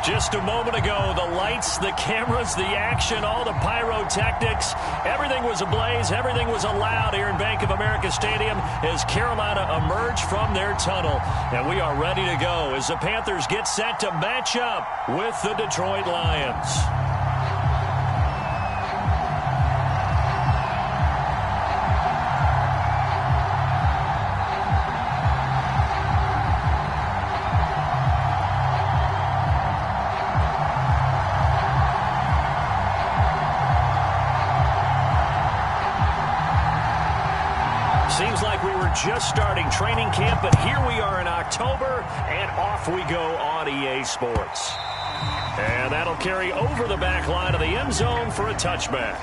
Just a moment ago, the lights, the cameras, the action, all the pyrotechnics, everything was ablaze, everything was allowed here in Bank of America Stadium as Carolina emerged from their tunnel. And we are ready to go as the Panthers get set to match up with the Detroit Lions. Seems like we were just starting training camp, but here we are in October, and off we go on EA Sports. And that'll carry over the back line of the end zone for a touchback.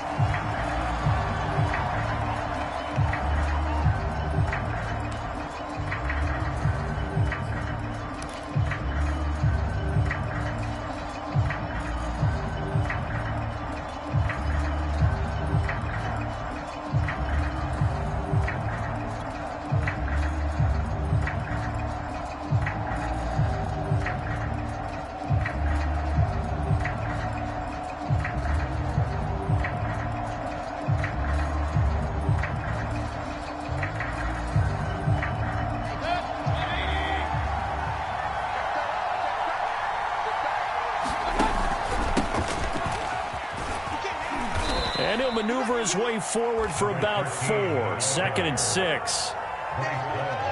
And he'll maneuver his way forward for about 4. 2nd and 6.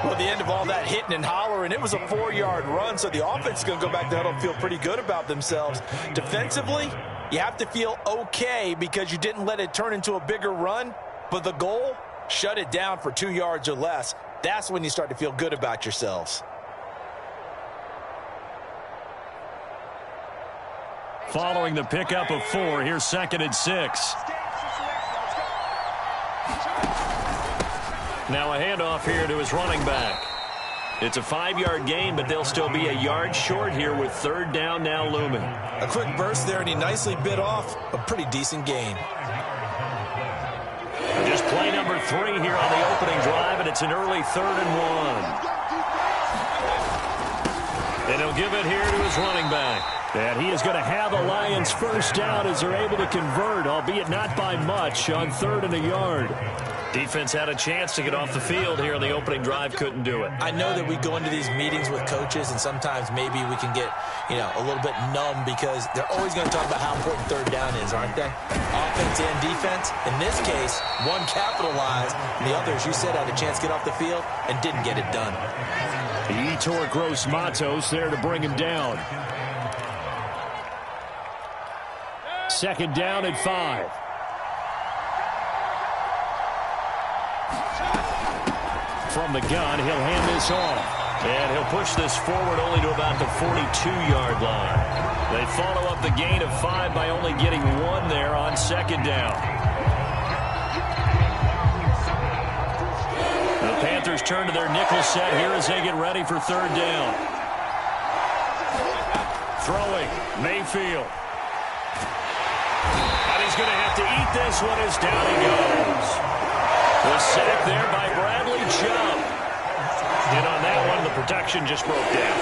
Well, the end of all that hitting and hollering, it was a 4-yard run, so the offense is going to go back to huddle and feel pretty good about themselves. Defensively, you have to feel okay because you didn't let it turn into a bigger run, but the goal, shut it down for 2 yards or less. That's when you start to feel good about yourselves. Following the pickup of 4, here's 2nd and 6. Now a handoff here to his running back. It's a 5-yard gain, but they'll still be a yard short here with 3rd down now looming. A quick burst there, and he nicely bit off a pretty decent gain. Just play number 3 here on the opening drive, and it's an early 3rd and 1. And he'll give it here to his running back. And he is going to have the Lions first down as they're able to convert, albeit not by much, on 3rd and a yard. Defense had a chance to get off the field here on the opening drive, couldn't do it. I know that we go into these meetings with coaches, and sometimes maybe we can get, a little bit numb because they're always going to talk about how important 3rd down is, aren't they? Offense and defense. In this case, one capitalized, and the others, you said, had a chance to get off the field and didn't get it done. Yetur Gross-Matos there to bring him down. 2nd down and 5. From the gun, he'll hand this off. And he'll push this forward only to about the 42-yard line. They follow up the gain of 5 by only getting 1 there on 2nd down. The Panthers turn to their nickel set here as they get ready for 3rd down. Throwing, Mayfield. And he's going to have to eat this one as down he goes. The sack there by Bradley Chubb. And on that one, the protection just broke down.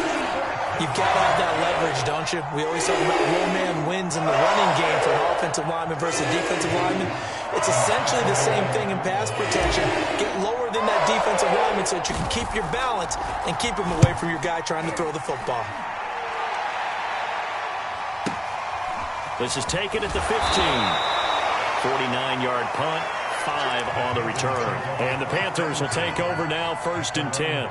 You've got to have that leverage, don't you? We always talk about real man wins in the running game for an offensive lineman versus defensive lineman. It's essentially the same thing in pass protection. Get lower than that defensive lineman so that you can keep your balance and keep him away from your guy trying to throw the football. This is taken at the 15. 49-yard punt. 5 on the return. And the Panthers will take over now, 1st and 10.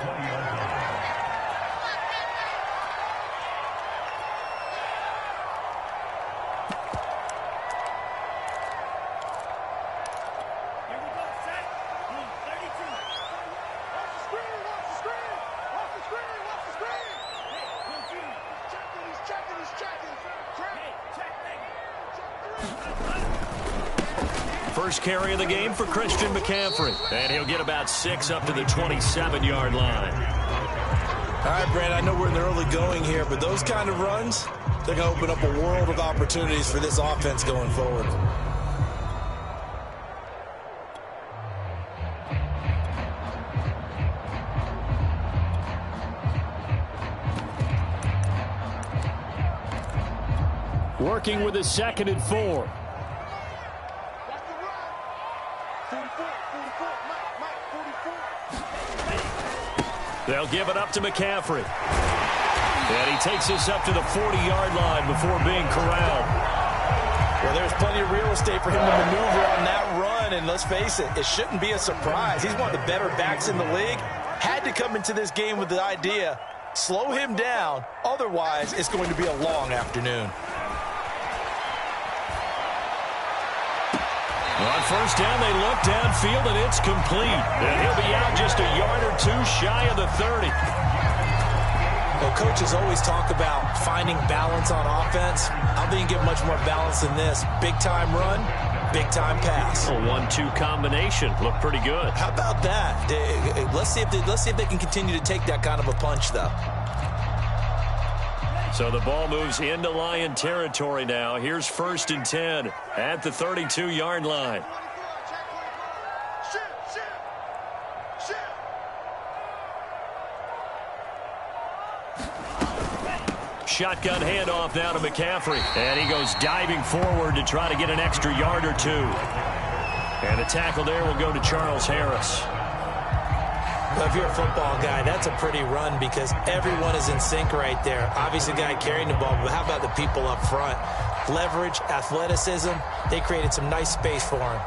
First carry of the game for Christian McCaffrey. And he'll get about 6 up to the 27-yard line. All right, Brad, I know we're in the early going here, but those kind of runs, they're going to open up a world of opportunities for this offense going forward. Working with a 2nd and 4. They'll give it up to McCaffrey. And he takes us up to the 40-yard line before being corralled. Well, there's plenty of real estate for him to maneuver on that run, and let's face it, it shouldn't be a surprise. He's one of the better backs in the league. Had to come into this game with the idea, slow him down, otherwise it's going to be a long afternoon. On first down, they look downfield, and it's complete. And he'll be out just a yard or two shy of the 30. Well, coaches always talk about finding balance on offense. I don't think you get much more balance than this. Big-time run, big-time pass. A 1-2 combination. Looked pretty good. How about that? Let's see if they can continue to take that kind of a punch, though. So the ball moves into Lion territory now. Here's 1st and 10 at the 32-yard line. Shotgun handoff now to McCaffrey. And he goes diving forward to try to get an extra yard or two. And the tackle there will go to Charles Harris. Well, if you're a football guy, that's a pretty run because everyone is in sync right there. Obviously, the guy carrying the ball, but how about the people up front? Leverage, athleticism, they created some nice space for him.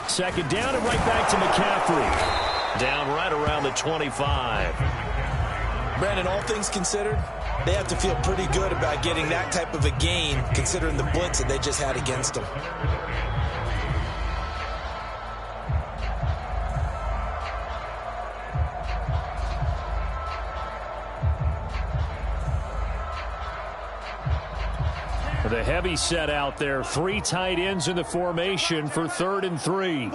Second down and right back to McCaffrey. Down right around the 25. Brandon, all things considered, they have to feel pretty good about getting that type of a gain considering the blitz that they just had against them. The heavy set out there. 3 tight ends in the formation for 3rd and 3.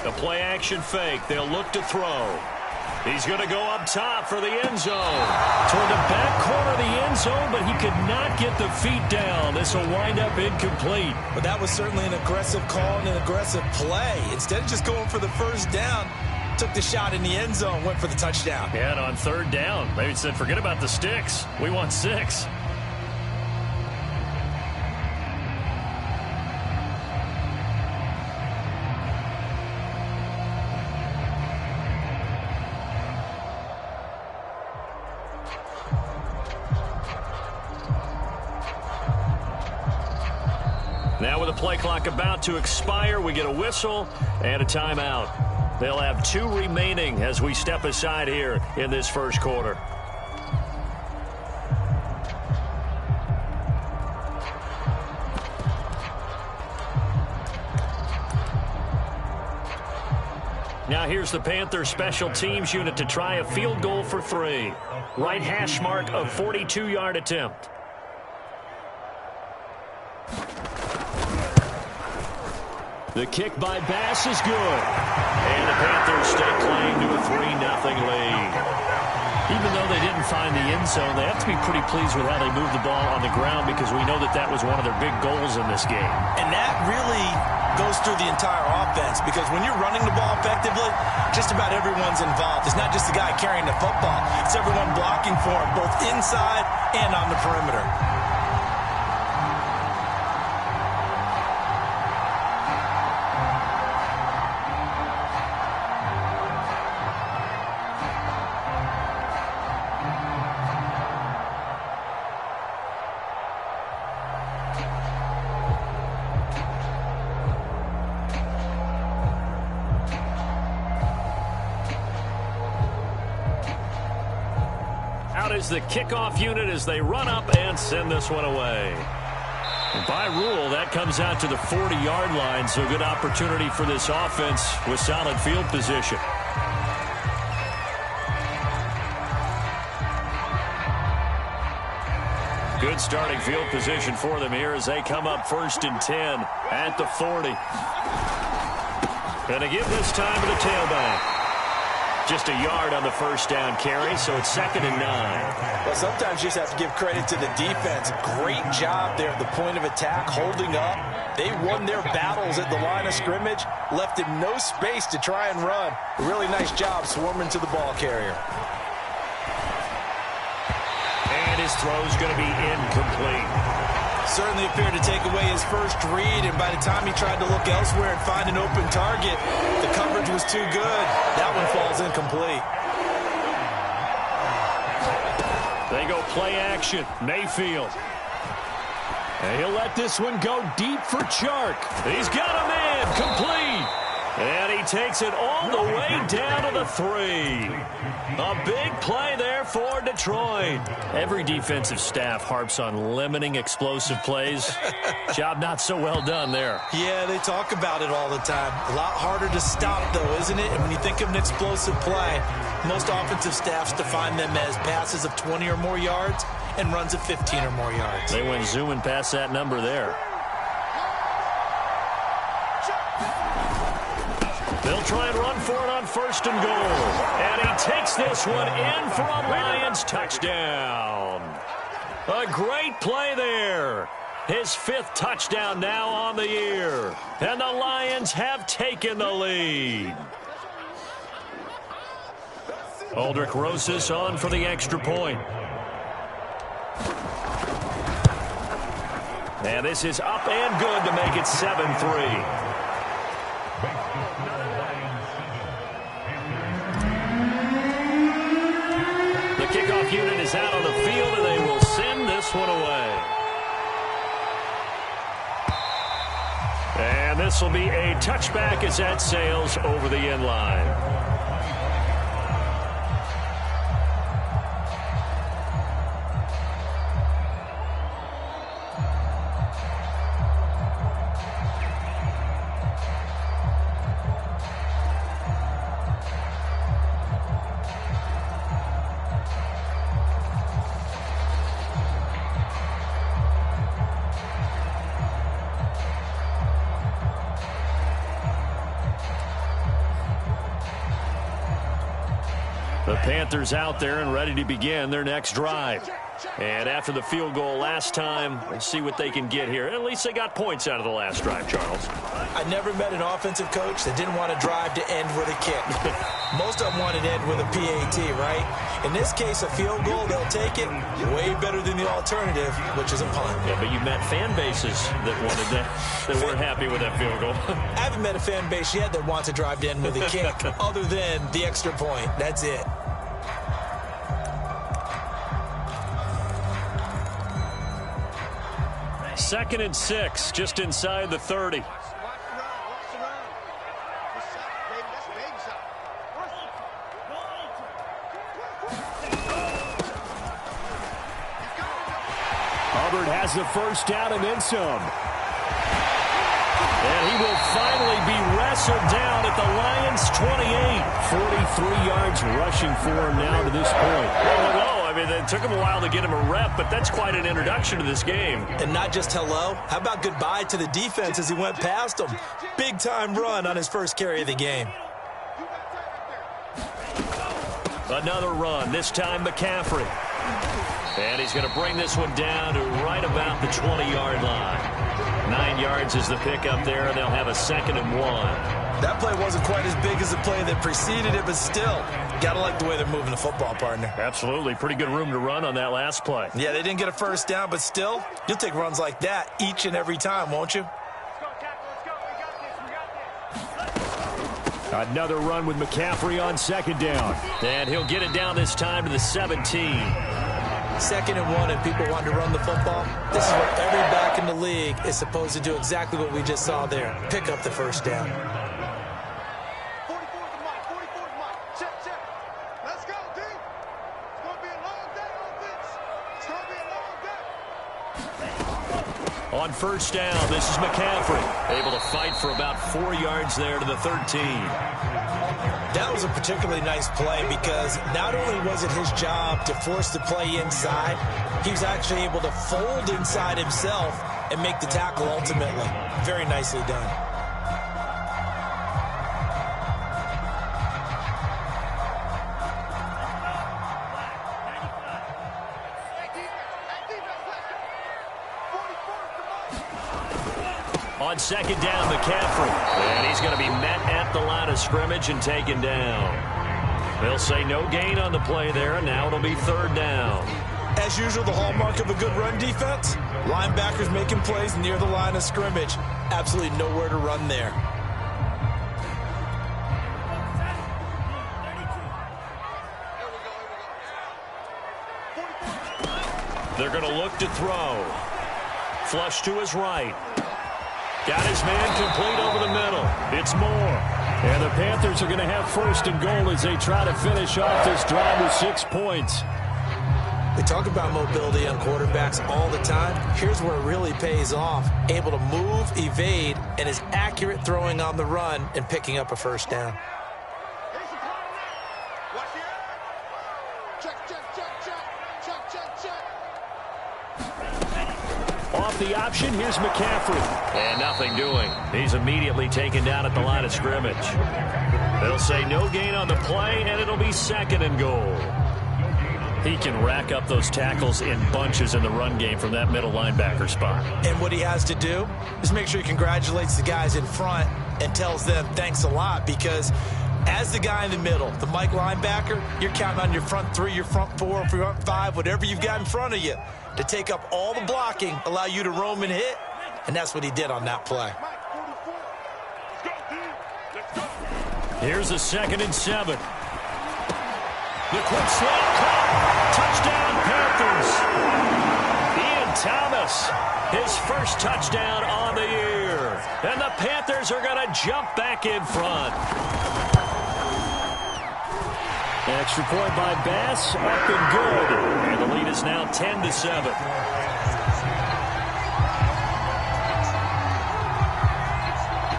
The play action fake. They'll look to throw. He's going to go up top for the end zone. Toward the back corner of the end zone, but he could not get the feet down. This will wind up incomplete. But that was certainly an aggressive call and an aggressive play. Instead of just going for the first down, took the shot in the end zone, went for the touchdown. Yeah, and on 3rd down, they said, forget about the sticks. We want 6. Now with the play clock about to expire, we get a whistle and a timeout. They'll have 2 remaining as we step aside here in this first quarter. Now here's the Panthers special teams unit to try a field goal for 3. Right hash mark of 42-yard attempt. The kick by Bass is good. And the Panthers stake claim to a 3-0 lead. Even though they didn't find the end zone, they have to be pretty pleased with how they moved the ball on the ground because we know that that was one of their big goals in this game. And that really goes through the entire offense because when you're running the ball effectively, just about everyone's involved. It's not just the guy carrying the football. It's everyone blocking for him, both inside and on the perimeter. Is the kickoff unit as they run up and send this one away. By rule, that comes out to the 40-yard line, so good opportunity for this offense with solid field position. Good starting field position for them here as they come up 1st and 10 at the 40. Going to give this time to the tailback. Just a yard on the first down carry, so it's 2nd and 9. Well, sometimes you just have to give credit to the defense. Great job there at the point of attack, holding up. They won their battles at the line of scrimmage, left him no space to try and run. A really nice job swarming to the ball carrier. And his throw's going to be incomplete. Certainly appeared to take away his first read, and by the time he tried to look elsewhere and find an open target, the coverage was too good. That one falls incomplete. They go play action. Mayfield. And he'll let this one go deep for Chark. He's got a man. Complete. And he takes it all the way down to the 3. A big play there for Detroit. Every defensive staff harps on limiting explosive plays. Job not so well done there. Yeah, they talk about it all the time. A lot harder to stop, though, isn't it? And when you think of an explosive play, most offensive staffs define them as passes of 20 or more yards and runs of 15 or more yards. They went zooming past that number there. They'll try and run for it on 1st and goal. And he takes this one in for a Lions touchdown. A great play there. His 5th touchdown now on the year. And the Lions have taken the lead. Aldrich Rosas on for the extra point. And this is up and good to make it 7-3. The kickoff unit is out on the field, and they will send this one away. And this will be a touchback as that sails over the end line. The Panthers out there and ready to begin their next drive. And after the field goal last time, we'll see what they can get here. At least they got points out of the last drive, Charles. I never met an offensive coach that didn't want to drive to end with a kick. Most of them want to end with a PAT, right? In this case, a field goal, they'll take it. Way better than the alternative, which is a punt. Yeah, but you met fan bases that wanted that, that weren't happy with that field goal. I haven't met a fan base yet that wants to drive to end with a kick other than the extra point. That's it. Second and 6, just inside the 30. Hubbard has the first down and then some. And he will finally be wrestled down at the Lions' 28. 43 yards rushing for him now to this point. Hello. I mean, it took him a while to get him a rep, but that's quite an introduction to this game. And not just hello. How about goodbye to the defense as he went past him? Big-time run on his first carry of the game. Another run, this time McCaffrey. And he's going to bring this one down to right about the 20-yard line. 9 yards is the pickup there, and they'll have a 2nd and 1. That play wasn't quite as big as the play that preceded it, but still, got to like the way they're moving the football, partner. Absolutely. Pretty good room to run on that last play. Yeah, they didn't get a first down, but still, you'll take runs like that each and every time, won't you? Another run with McCaffrey on 2nd down. And he'll get it down this time to the 17. 2nd and 1, and people want to run the football. This is what every back in the league is supposed to do, exactly what we just saw there. Pick up the first down. On first down, this is McCaffrey. Able to fight for about 4 yards there to the 13. That was a particularly nice play because not only was it his job to force the play inside, he was actually able to fold inside himself and make the tackle ultimately. Very nicely done. On second down, McCaffrey. And he's going to be met at the line of scrimmage and taken down. They'll say no gain on the play there, and now it'll be third down. As usual, the hallmark of a good run defense, linebackers making plays near the line of scrimmage. Absolutely nowhere to run there. They're going to look to throw. Flush to his right. Got his man complete over the middle. It's Moore. And the Panthers are going to have first and goal as they try to finish off this drive with 6 points. We talk about mobility on quarterbacks all the time. Here's where it really pays off. Able to move, evade, and is accurate throwing on the run and picking up a first down. Off the option, here's McCaffrey. And nothing doing. He's immediately taken down at the line of scrimmage. They'll say no gain on the play, and it'll be second and goal. He can rack up those tackles in bunches in the run game from that middle linebacker spot. And what he has to do is make sure he congratulates the guys in front and tells them thanks a lot, because as the guy in the middle, the Mike linebacker, you're counting on your front three, your front four, front five, whatever you've got in front of you to take up all the blocking, allow you to roam and hit, and that's what he did on that play. Here's a 2nd and 7. The quick slant caught. Touchdown, Panthers. Ian Thomas, his first touchdown on the year. And the Panthers are going to jump back in front. Extra point by Bass, up and good. And the lead is now 10-7.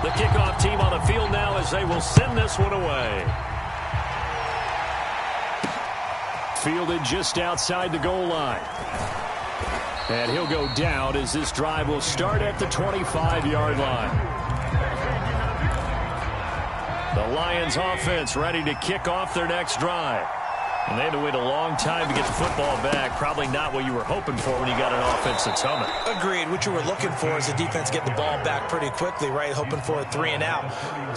The kickoff team on the field now as they will send this one away. Fielded just outside the goal line. And he'll go down as this drive will start at the 25-yard line. The Lions offense ready to kick off their next drive. And they had to wait a long time to get the football back. Probably not what you were hoping for when you got an offense that's humming. Agreed. What you were looking for is the defense get the ball back pretty quickly, right? Hoping for a 3 and out.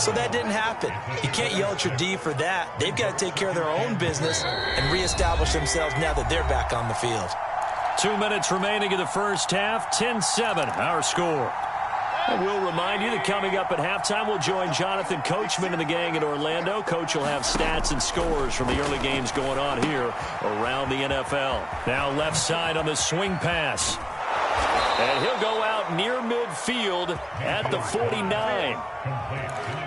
So that didn't happen. You can't yell at your D for that. They've got to take care of their own business and reestablish themselves now that they're back on the field. 2 minutes remaining in the first half. 10-7, our score. And we'll remind you that coming up at halftime, we'll join Jonathan Coachman and the gang in Orlando. Coach will have stats and scores from the early games going on here around the NFL. Now left side on the swing pass. And he'll go out near midfield at the 49.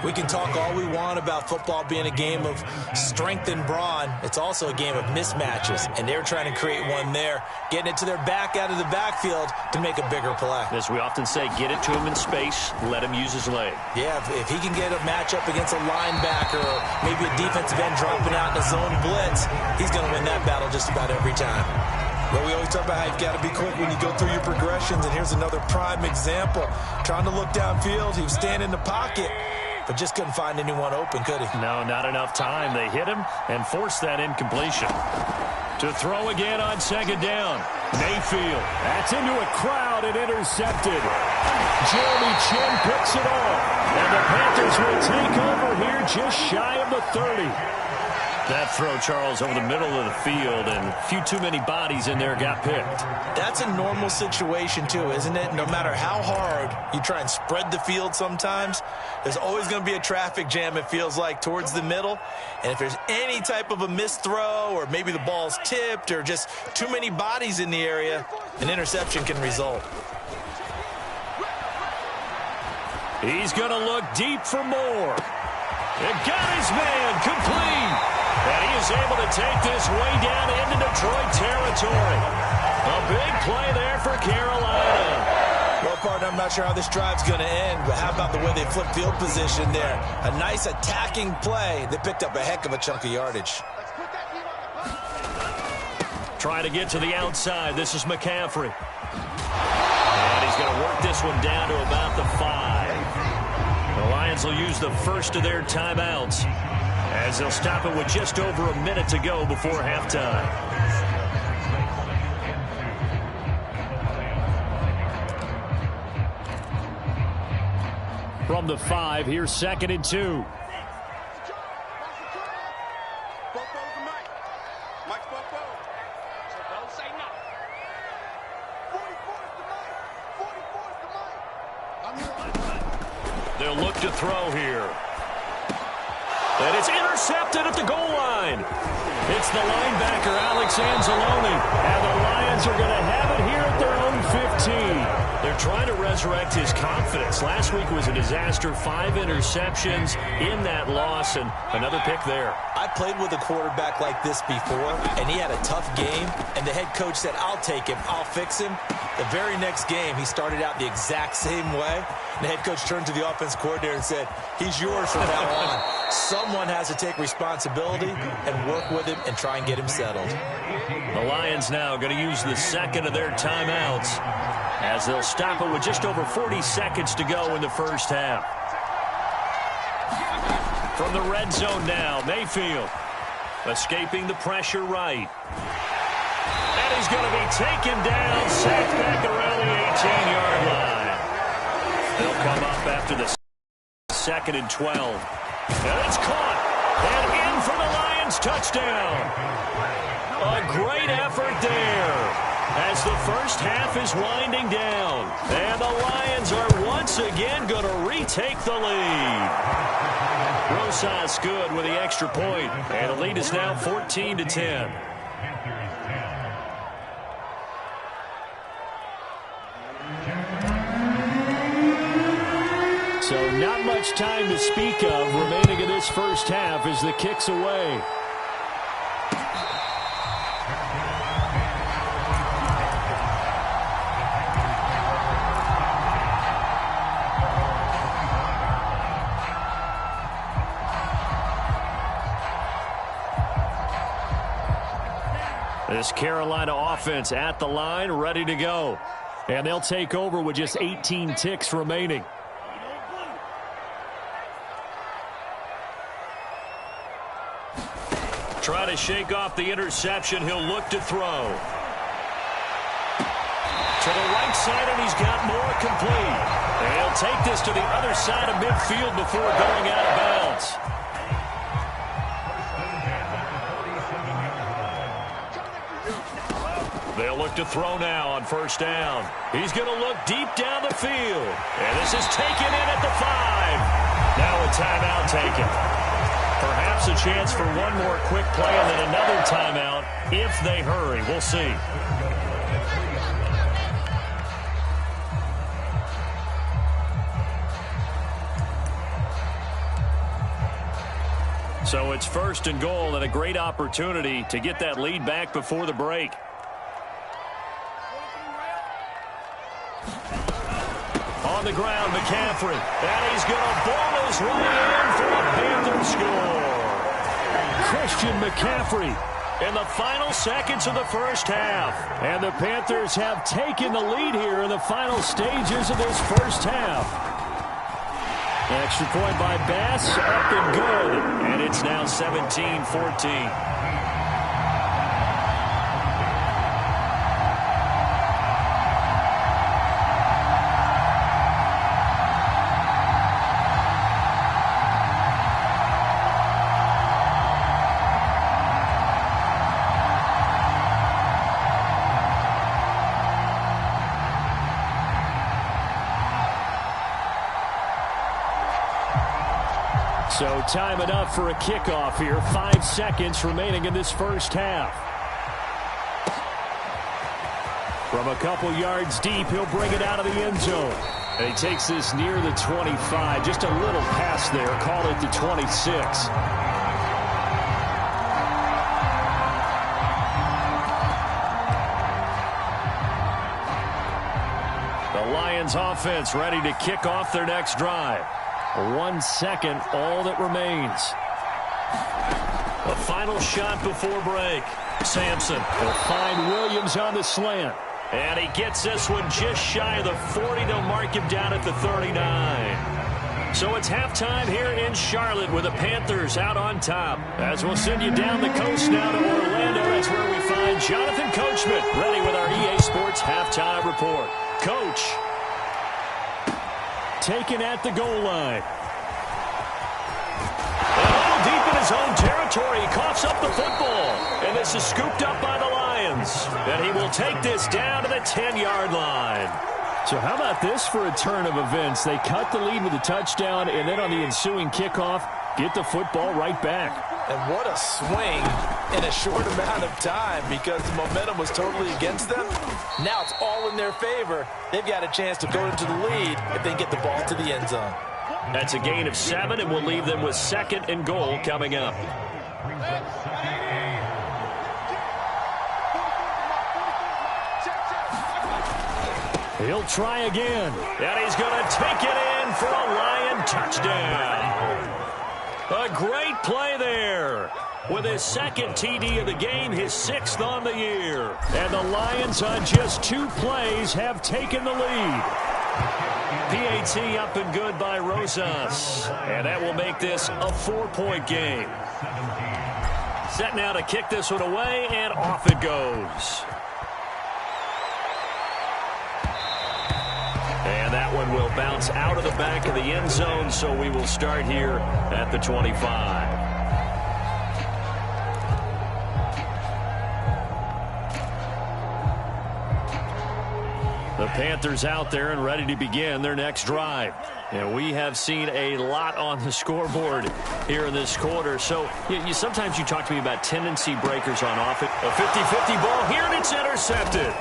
We can talk all we want about football being a game of strength and brawn. It's also a game of mismatches, and they're trying to create one there, getting it to their back out of the backfield to make a bigger play. As we often say, get it to him in space, let him use his leg. Yeah, if he can get a matchup against a linebacker or maybe a defensive end dropping out in a zone blitz, he's going to win that battle just about every time. Well, we always talk about how you've got to be quick when you go through your progressions, and here's another prime example. Trying to look downfield, he was standing in the pocket, but just couldn't find anyone open, could he? No, not enough time. They hit him and forced that incompletion. To throw again on second down. Mayfield. That's into a crowd and intercepted. Jeremy Chin picks it off. And the Panthers will take over here just shy of the 30. That throw, Charles, over the middle of the field, and a few too many bodies in there got picked. That's a normal situation, too, isn't it? No matter how hard you try and spread the field sometimes, there's always going to be a traffic jam, it feels like, towards the middle. And if there's any type of a missed throw or maybe the ball's tipped or just too many bodies in the area, an interception can result. He's going to look deep for more. And got his man complete. And he is able to take this way down into Detroit territory. A big play there for Carolina. Well, partner, I'm not sure how this drive's going to end, but how about the way they flipped field position there? A nice attacking play. They picked up a heck of a chunk of yardage. Trying to get to the outside. This is McCaffrey. And he's going to work this one down to about the 5. The Lions will use the first of their timeouts as they'll stop it with just over a minute to go before halftime. From the 5, here's 2nd and 2. They'll look to throw here. And it's intercepted at the goal line. It's the linebacker, Alex Anzalone. And the Lions are going to have it here at their own 15. They're trying to resurrect his confidence. Last week was a disaster. 5 interceptions in that loss, and another pick there. I played with a quarterback like this before, and he had a tough game, and the head coach said, I'll take him, I'll fix him. The very next game, he started out the exact same way. The head coach turned to the offense coordinator and said, he's yours from now on. Someone has to take responsibility and work with him and try and get him settled. The Lions now going to use the second of their timeouts as they'll stop it with just over 40 seconds to go in the first half. From the red zone now, Mayfield escaping the pressure right. And he's going to be taken down, sacked back around the 18-yard line. They'll come up after the 2nd and 12. And it's caught. And in for the Lions touchdown. A great effort there as the first half is winding down. And the Lions are once again going to retake the lead. Rosas good with the extra point. And the lead is now 14-10. So not much time to speak of remaining in this first half as the kick's away. This Carolina offense at the line, ready to go. And they'll take over with just 18 ticks remaining. Try to shake off the interception. He'll look to throw. To the right side, and he's got more complete. And he'll take this to the other side of midfield before going out of bounds. They'll look to throw now on first down. He's going to look deep down the field. And this is taken in at the 5. Now a timeout taken. Perhaps a chance for one more quick play and then another timeout if they hurry. We'll see. So it's 1st and goal and a great opportunity to get that lead back before the break. On the ground, McCaffrey. And he's going to ball his way in for a Panther score. Christian McCaffrey in the final seconds of the first half. And the Panthers have taken the lead here in the final stages of this first half. Extra point by Bass, up and good. And it's now 17-14. So time enough for a kickoff here. 5 seconds remaining in this first half. From a couple yards deep, he'll bring it out of the end zone. And he takes this near the 25. Just a little pass there. Call it the 26. Lions offense ready to kick off their next drive. 1 second, all that remains. A final shot before break. Sampson will find Williams on the slant. And he gets this one just shy of the 40. They'll mark him down at the 39. So it's halftime here in Charlotte with the Panthers out on top. As we'll send you down the coast now to Orlando, that's where we find Jonathan Coachman ready with our EA Sports halftime report. Coach, taken at the goal line. And deep in his own territory, he coughs up the football. And this is scooped up by the Lions. And he will take this down to the 10-yard line. So how about this for a turn of events? They cut the lead with a touchdown, and then on the ensuing kickoff, get the football right back. And what a swing in a short amount of time, because the momentum was totally against them. Now it's all in their favor. They've got a chance to go into the lead if they get the ball to the end zone. That's a gain of 7, and we'll leave them with 2nd and goal coming up. He'll try again. And he's going to take it in for a Lion touchdown. A great play there. With his 2nd TD of the game, his 6th on the year. And the Lions on just 2 plays have taken the lead. PAT up and good by Rosas. And that will make this a 4-point game. Set now to kick this one away, and off it goes. And that one will bounce out of the back of the end zone, so we will start here at the 25. The Panthers out there and ready to begin their next drive. And we have seen a lot on the scoreboard here in this quarter. So sometimes you talk to me about tendency breakers on offense. A 50-50 ball here, and it's intercepted.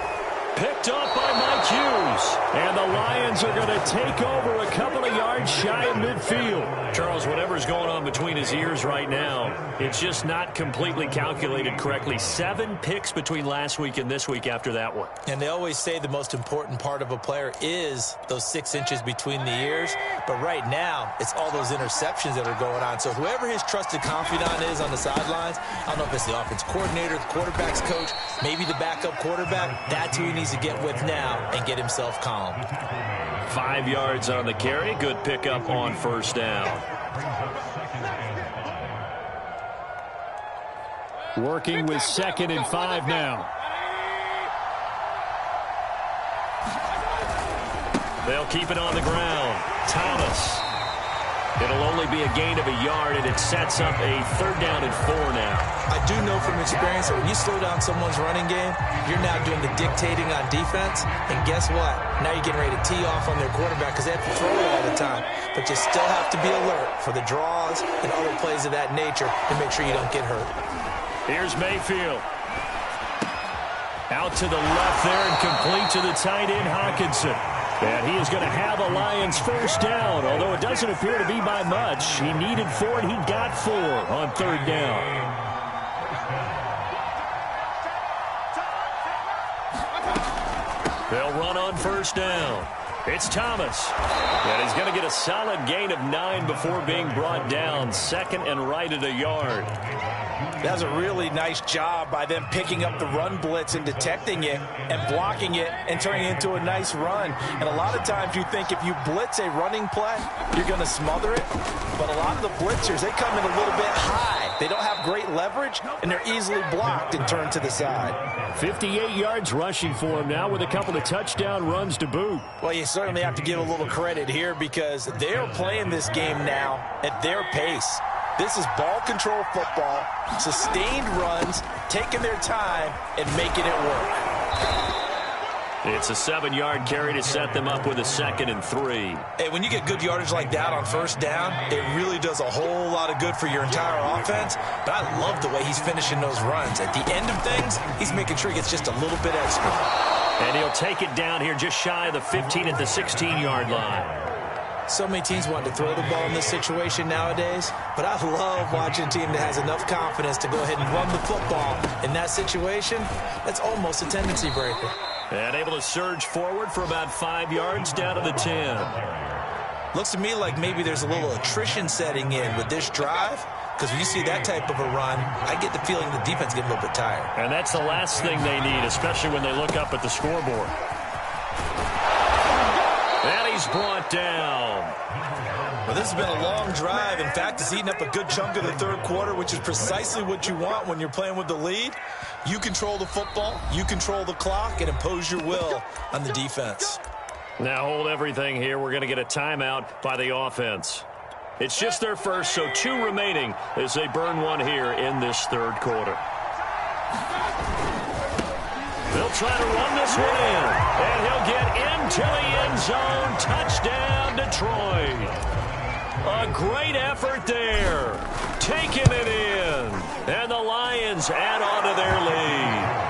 Picked up by Mike Hughes. And the Lions are going to take over a couple of yards shy of midfield. Charles, whatever's going on between his ears right now, it's just not completely calculated correctly. 7 picks between last week and this week after that one. And they always say the most important part of a player is those 6 inches between the ears. But right now, it's all those interceptions that are going on. So whoever his trusted confidant is on the sidelines, I don't know if it's the offense coordinator, the quarterback's coach, maybe the backup quarterback, that's who he needs to get with now and get himself calm. 5 yards on the carry. Good pickup on first down. Working with 2nd and 5 now. They'll keep it on the ground. Thomas. It'll only be a gain of a yard, and it sets up a 3rd down and 4 now. I do know from experience that when you slow down someone's running game, you're now doing the dictating on defense. And guess what? Now you're getting ready to tee off on their quarterback because they have to throw it all the time. But you still have to be alert for the draws and other plays of that nature to make sure you don't get hurt. Here's Mayfield. Out to the left there and complete to the tight end, Hockenson. And he is going to have a Lions first down, although it doesn't appear to be by much. He needed 4, and he got 4 on 3rd down. They'll run on first down. It's Thomas. And he's going to get a solid gain of 9 before being brought down. 2nd and right at a yard. That was a really nice job by them picking up the run blitz and detecting it and blocking it and turning it into a nice run. And a lot of times you think if you blitz a running play, you're going to smother it. But a lot of the blitzers, they come in a little bit high. They don't have great leverage, and they're easily blocked and turned to the side. 58 yards rushing for him now with a couple of touchdown runs to boot. Well, you certainly have to give a little credit here because they're playing this game now at their pace. This is ball control football, sustained runs, taking their time, and making it work. It's a 7-yard carry to set them up with a 2nd and 3. Hey, when you get good yardage like that on first down, it really does a whole lot of good for your entire offense. But I love the way he's finishing those runs. At the end of things, he's making sure he gets just a little bit extra. And he'll take it down here just shy of the 15 at the 16-yard line. So many teams want to throw the ball in this situation nowadays, but I love watching a team that has enough confidence to go ahead and run the football. In that situation, that's almost a tendency breaker. And able to surge forward for about 5 yards down to the 10. Looks to me like maybe there's a little attrition setting in with this drive, because when you see that type of a run, I get the feeling the defense getting a little bit tired. And that's the last thing they need, especially when they look up at the scoreboard. And he's brought down. Well, this has been a long drive. In fact, it's eaten up a good chunk of the third quarter, which is precisely what you want when you're playing with the lead. You control the football, you control the clock, and impose your will on the defense. Now hold everything here. We're going to get a timeout by the offense. It's just their first, so 2 remaining as they burn one here in this third quarter. They'll try to run this one in, and he'll get into the end zone. Touchdown, Detroit. A great effort there. Taking it in, and the Lions add on to their lead.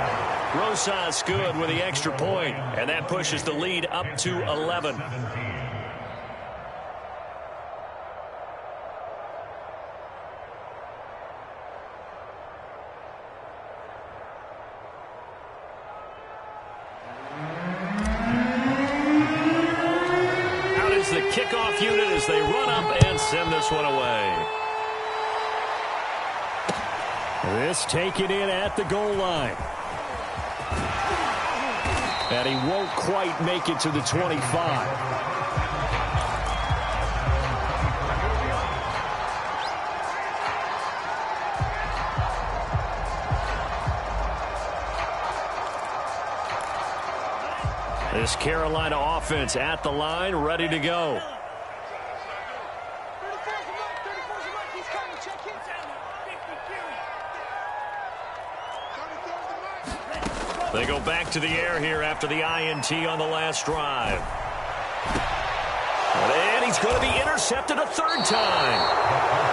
Rosas good with the extra point, and that pushes the lead up to 11. Out is the kickoff unit as they run up and send this one away. This taken in at the goal line. And he won't quite make it to the 25. This Carolina offense at the line, ready to go. They go back to the air here after the INT on the last drive. And he's going to be intercepted a third time.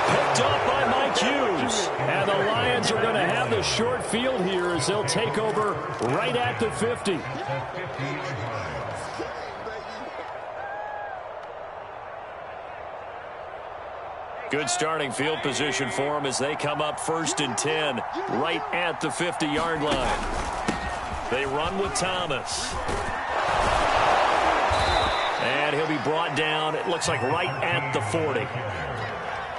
Picked up by Mike Hughes. And the Lions are going to have the short field here as they'll take over right at the 50. Good starting field position for them as they come up 1st and 10 right at the 50-yard line. They run with Thomas. And he'll be brought down, it looks like right at the 40.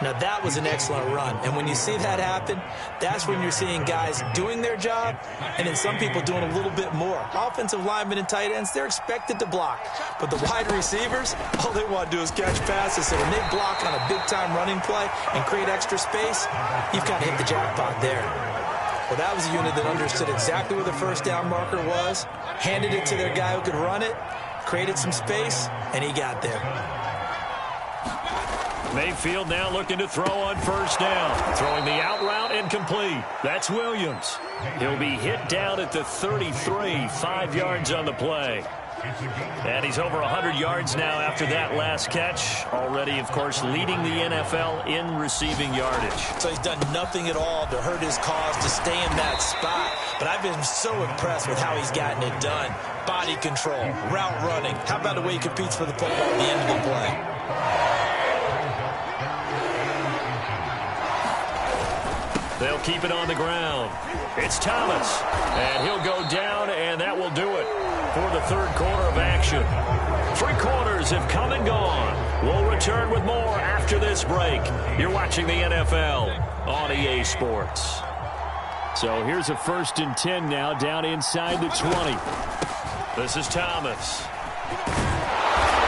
Now, that was an excellent run. And when you see that happen, that's when you're seeing guys doing their job and then some people doing a little bit more. Offensive linemen and tight ends, they're expected to block. But the wide receivers, all they want to do is catch passes. So when they block on a big-time running play and create extra space, you've kind of hit the jackpot there. Well, that was a unit that understood exactly where the first down marker was, handed it to their guy who could run it, created some space, and he got there. Mayfield now looking to throw on first down. Throwing the out route incomplete. That's Williams. He'll be hit down at the 33, 5 yards on the play. And he's over 100 yards now after that last catch. Already, of course, leading the NFL in receiving yardage. So he's done nothing at all to hurt his cause to stay in that spot. But I've been so impressed with how he's gotten it done. Body control, route running. How about the way he competes for the football at the end of the play? They'll keep it on the ground. It's Thomas. And he'll go down, and that will do it for the third quarter of action. 3 quarters have come and gone. We'll return with more after this break. You're watching the NFL on EA Sports. So here's a 1st and 10 now down inside the 20. This is Thomas.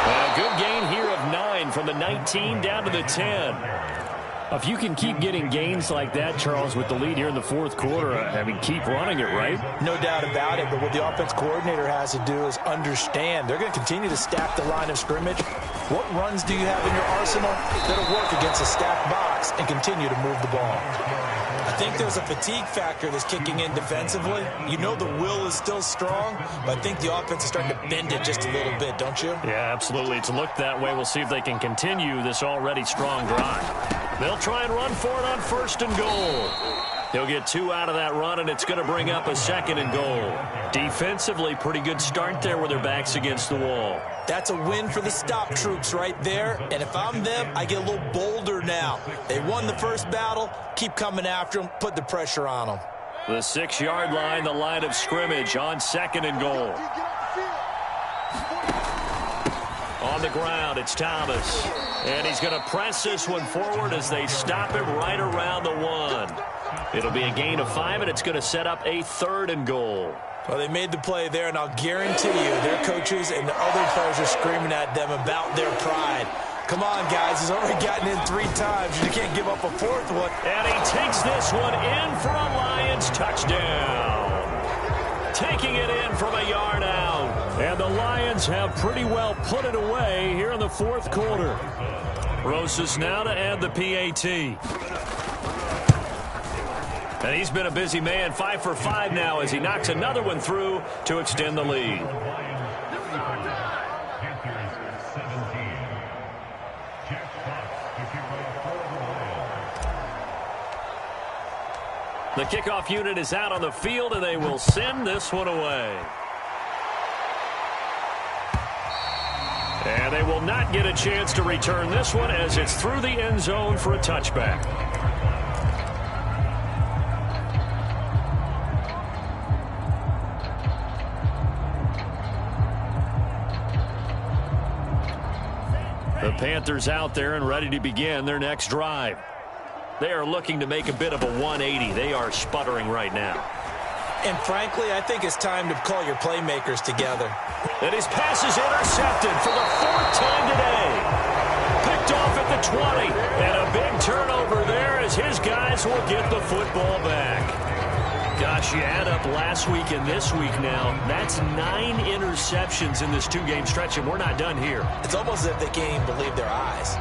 And a good gain here of 9 from the 19 down to the 10. If you can keep getting gains like that, Charles, with the lead here in the fourth quarter, I mean, keep running it, right? No doubt about it, but what the offense coordinator has to do is understand they're going to continue to stack the line of scrimmage. What runs do you have in your arsenal that'll work against a stacked box and continue to move the ball? I think there's a fatigue factor that's kicking in defensively. You know the will is still strong, but I think the offense is starting to bend it just a little bit, don't you? Yeah, absolutely. It's looked that way. We'll see if they can continue this already strong drive. They'll try and run for it on 1st and goal. He'll get 2 out of that run, and it's going to bring up a 2nd and goal. Defensively, pretty good start there with their backs against the wall. That's a win for the stop troops right there. And if I'm them, I get a little bolder now. They won the first battle. Keep coming after them. Put the pressure on them. The 6-yard line, the line of scrimmage on 2nd and goal. On the ground, it's Thomas. And he's going to press this one forward as they stop him right around the 1. It'll be a gain of 5, and it's going to set up a 3rd and goal. Well, they made the play there, and I'll guarantee you their coaches and the other players are screaming at them about their pride. Come on, guys. He's already gotten in 3 times. You can't give up a 4th one. And he takes this one in for a Lions touchdown. Taking it in from a yard out. And the Lions have pretty well put it away here in the 4th quarter. Rosas now to add the PAT. And he's been a busy man, 5 for 5 now as he knocks another one through to extend the lead. The kickoff unit is out on the field, and they will send this one away. And they will not get a chance to return this one as it's through the end zone for a touchback. The Panthers out there and ready to begin their next drive. They are looking to make a bit of a 180. They are sputtering right now. And frankly, I think it's time to call your playmakers together. And his pass is intercepted for the 4th time today. Picked off at the 20. And a big turnover there as his guys will get the football back. Gosh, you add up last week and this week now. That's 9 interceptions in this 2-game stretch, and we're not done here. It's almost as if they can't even believe their eyes.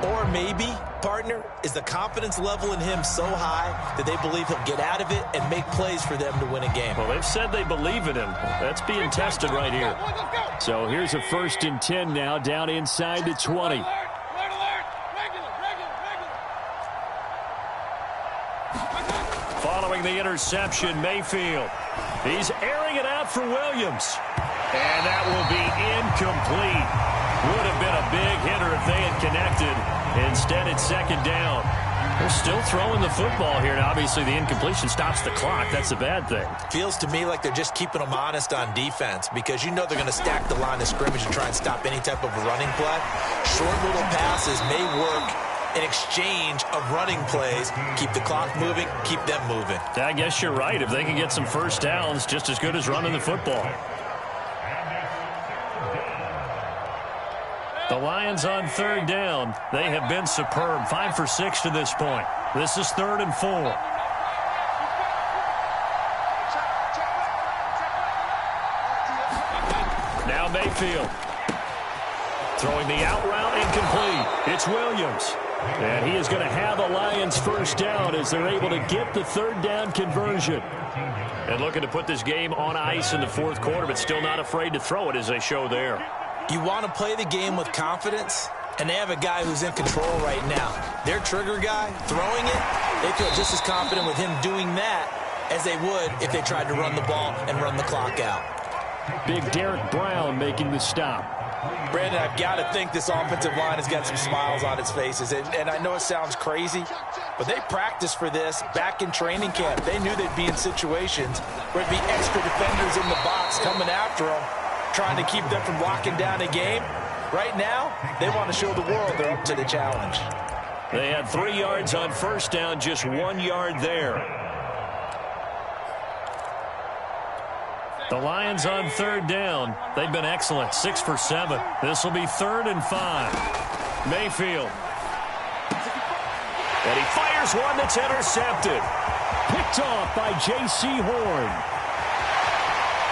Or maybe, partner, is the confidence level in him so high that they believe he'll get out of it and make plays for them to win a game. Well, they've said they believe in him. That's being tested right here. So here's a 1st and 10 now, down inside the 20. Following the interception, Mayfield. He's airing it out for Williams. And that will be incomplete. Would have been a big hitter if they had connected. Instead, it's 2nd down. They're still throwing the football here. Now, obviously, the incompletion stops the clock. That's a bad thing. Feels to me like they're just keeping them honest on defense because you know they're going to stack the line of scrimmage and try and stop any type of running play. Short little passes may work in exchange of running plays. Keep the clock moving, keep them moving. I guess you're right. If they can get some first downs, just as good as running the football. The Lions on 3rd down. They have been superb. 5 for 6 to this point. This is 3rd and 4. Now Mayfield. Throwing the out route incomplete. It's Williams. And he is going to have a Lions first down as they're able to get the 3rd down conversion. And looking to put this game on ice in the 4th quarter, but still not afraid to throw it as they show there. You want to play the game with confidence, and they have a guy who's in control right now. Their trigger guy, throwing it, they feel just as confident with him doing that as they would if they tried to run the ball and run the clock out. Big Derek Brown making the stop. Brandon, I've got to think this offensive line has got some smiles on its faces. And I know it sounds crazy, but they practiced for this back in training camp. They knew they'd be in situations where there'd be extra defenders in the box coming after them, trying to keep them from locking down a game. Right now, they want to show the world they're up to the challenge. They had 3 yards on first down, just 1 yard there. The Lions on 3rd down. They've been excellent, 6 for 7. This will be 3rd and 5. Mayfield. And he fires one that's intercepted. Picked off by J.C. Horn.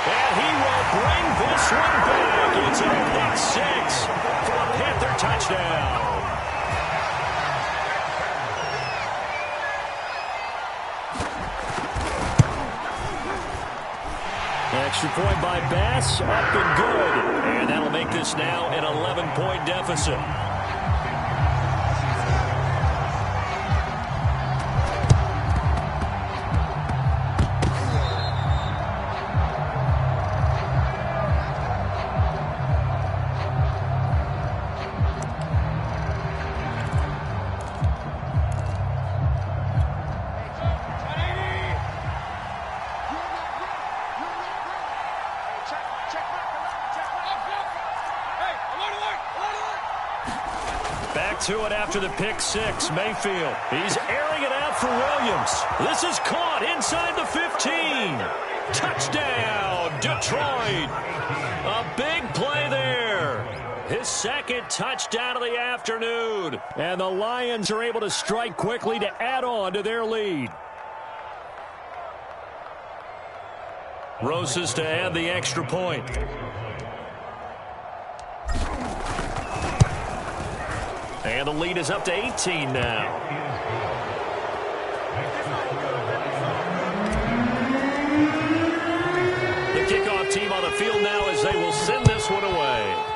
And he will bring this one back. It's a pick 6 for a Panther touchdown. Extra point by Bass, up and good. And that'll make this now an 11-point deficit. Back to it after the pick six. Mayfield. He's airing it out for Williams. This is caught inside the 15. Touchdown, Detroit. A big play there. His second touchdown of the afternoon. And the Lions are able to strike quickly to add on to their lead. Roses to add the extra point. And the lead is up to 18 now. The kickoff team on the field now as they will send this one away.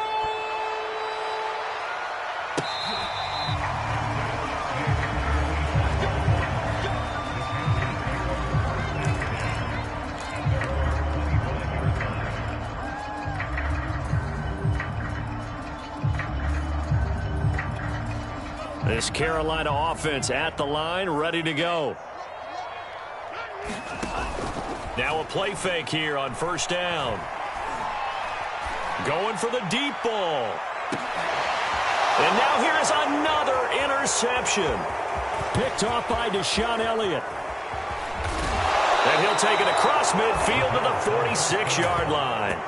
This Carolina offense at the line, ready to go. Now a play fake here on first down. Going for the deep ball. And now here is another interception. Picked off by Deshaun Elliott. And he'll take it across midfield to the 46-yard line.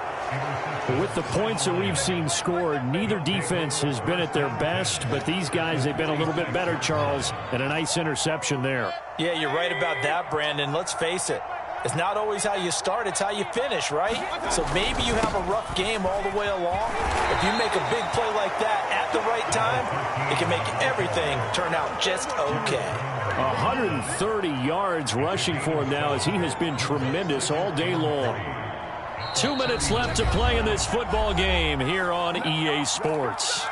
With the points that we've seen scored, neither defense has been at their best, but these guys, they've been a little bit better, Charles, and a nice interception there. Yeah, you're right about that, Brandon. Let's face it. It's not always how you start, it's how you finish, right? So maybe you have a rough game all the way along. If you make a big play like that at the right time, it can make everything turn out just okay. 130 yards rushing for him now as he has been tremendous all day long. 2 minutes left to play in this football game here on EA Sports.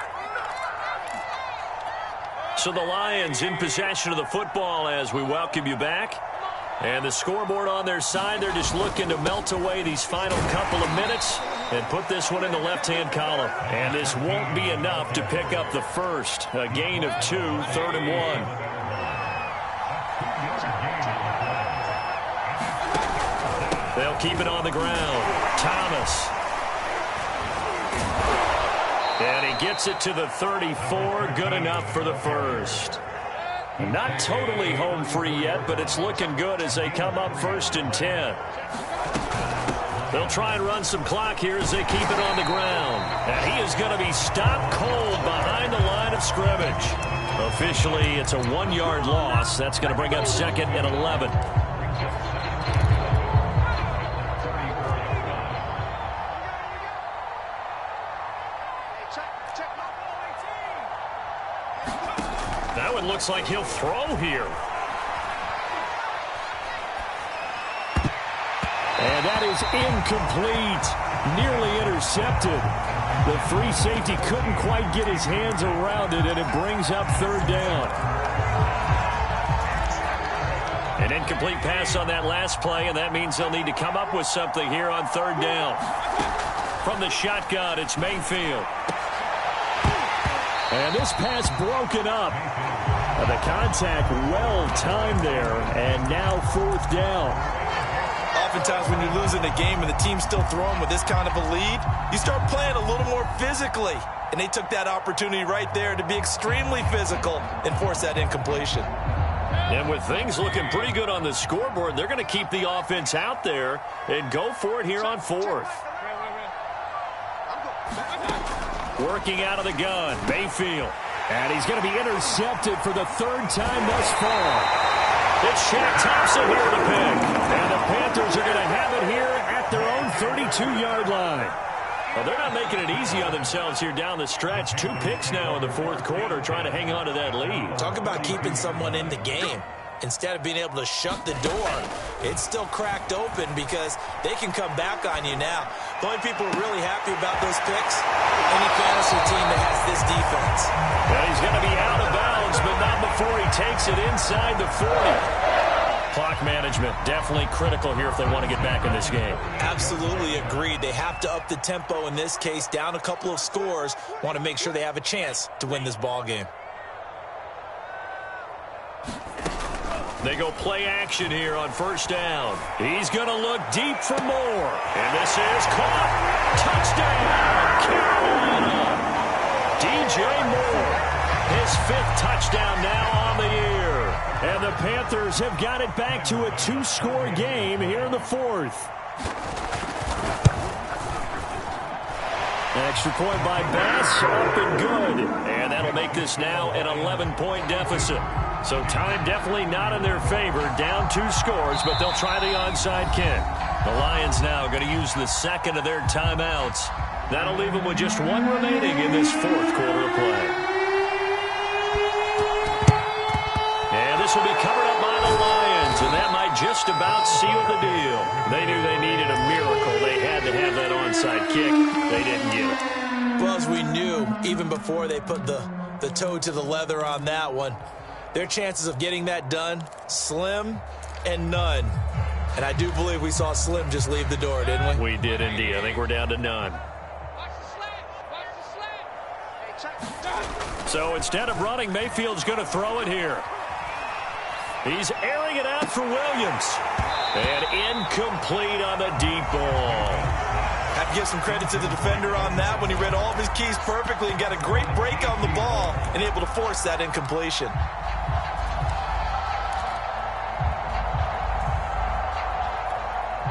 So the Lions in possession of the football as we welcome you back. And the scoreboard on their side, they're just looking to melt away these final couple of minutes and put this one in the left-hand column. And this won't be enough to pick up the first. A gain of 2, 3rd and 1. They'll keep it on the ground. Thomas. And he gets it to the 34. Good enough for the first. Not totally home free yet, but it's looking good as they come up 1st and 10. They'll try and run some clock here as they keep it on the ground. And he is going to be stopped cold behind the line of scrimmage. Officially, it's a 1-yard loss. That's going to bring up 2nd and 11. That one looks like he'll throw here. And that is incomplete. Nearly intercepted. The free safety couldn't quite get his hands around it, and it brings up 3rd down. An incomplete pass on that last play, and that means they'll need to come up with something here on 3rd down. From the shotgun, it's Mayfield. And this pass broken up. The contact well timed there, and now 4th down. Oftentimes when you're losing a game and the team's still throwing with this kind of a lead, you start playing a little more physically. And they took that opportunity right there to be extremely physical and force that incompletion. And with things looking pretty good on the scoreboard, they're going to keep the offense out there and go for it here on 4th. Working out of the gun, Mayfield. And he's going to be intercepted for the 3rd time thus far. It's Shaq Thompson here to pick. And the Panthers are going to have it here at their own 32-yard line. Well, they're not making it easy on themselves here down the stretch. 2 picks now in the 4th quarter trying to hang on to that lead. Talk about keeping someone in the game. Instead of being able to shut the door, it's still cracked open because they can come back on you now. The only people who are really happy about those picks, any fantasy team that has this defense. Well, he's going to be out of bounds, but not before he takes it inside the 40. Clock management definitely critical here if they want to get back in this game. Absolutely agreed. They have to up the tempo in this case, down a couple of scores, want to make sure they have a chance to win this ball game. They go play action here on 1st down. He's going to look deep for more. And this is caught. Touchdown, Carolina. DJ Moore. His 5th touchdown now on the year. And the Panthers have got it back to a 2-score game here in the 4th. Extra point by Bass, up and good. And that'll make this now an 11-point deficit. So time definitely not in their favor. Down 2 scores, but they'll try the onside kick. The Lions now going to use the second of their timeouts. That'll leave them with just 1 remaining in this 4th quarter of play. And this will be covered up by the Lions, and that might just about seal the deal. They knew they needed a miracle. They had to have that onside kick. They didn't get it. Well, as we knew, even before they put the toe to the leather on that one, their chances of getting that done, slim and none. And I do believe we saw Slim just leave the door, didn't we? We did indeed. I think we're down to none. So instead of running, Mayfield's going to throw it here. He's airing it out for Williams. And incomplete on the deep ball. Have to give some credit to the defender on that when he read all of his keys perfectly and got a great break on the ball and able to force that incompletion.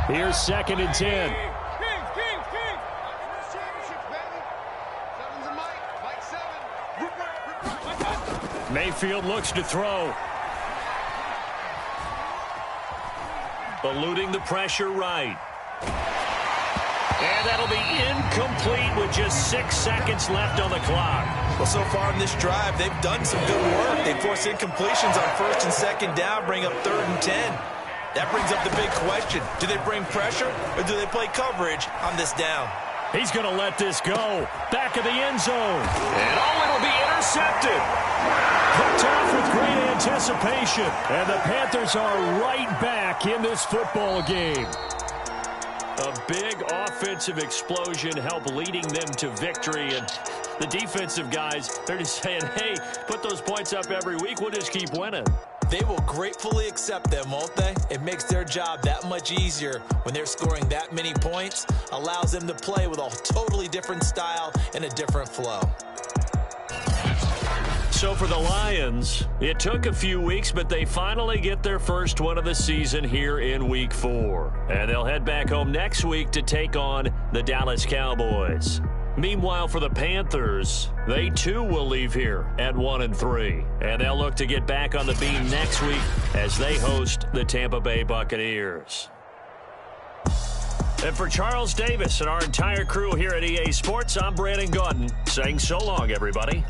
Here's 2nd and 10. Mayfield looks to throw. Eluding the pressure right. And that'll be incomplete with just 6 seconds left on the clock. Well, so far in this drive, they've done some good work. They forced incompletions on 1st and 2nd down, bring up 3rd and 10. That brings up the big question. Do they bring pressure or do they play coverage on this down? He's going to let this go. Back of the end zone. And it'll be intercepted. Picked off with great anticipation. And the Panthers are right back in this football game. A big offensive explosion helped leading them to victory. And the defensive guys, they're just saying, hey, put those points up every week. We'll just keep winning. They will gratefully accept them, won't they? It makes their job that much easier when they're scoring that many points. Allows them to play with a totally different style and a different flow. So for the Lions, it took a few weeks, but they finally get their first one of the season here in Week 4. And they'll head back home next week to take on the Dallas Cowboys. Meanwhile, for the Panthers, they too will leave here at 1-3. And they'll look to get back on the beam next week as they host the Tampa Bay Buccaneers. And for Charles Davis and our entire crew here at EA Sports, I'm Brandon Gaudin saying so long, everybody.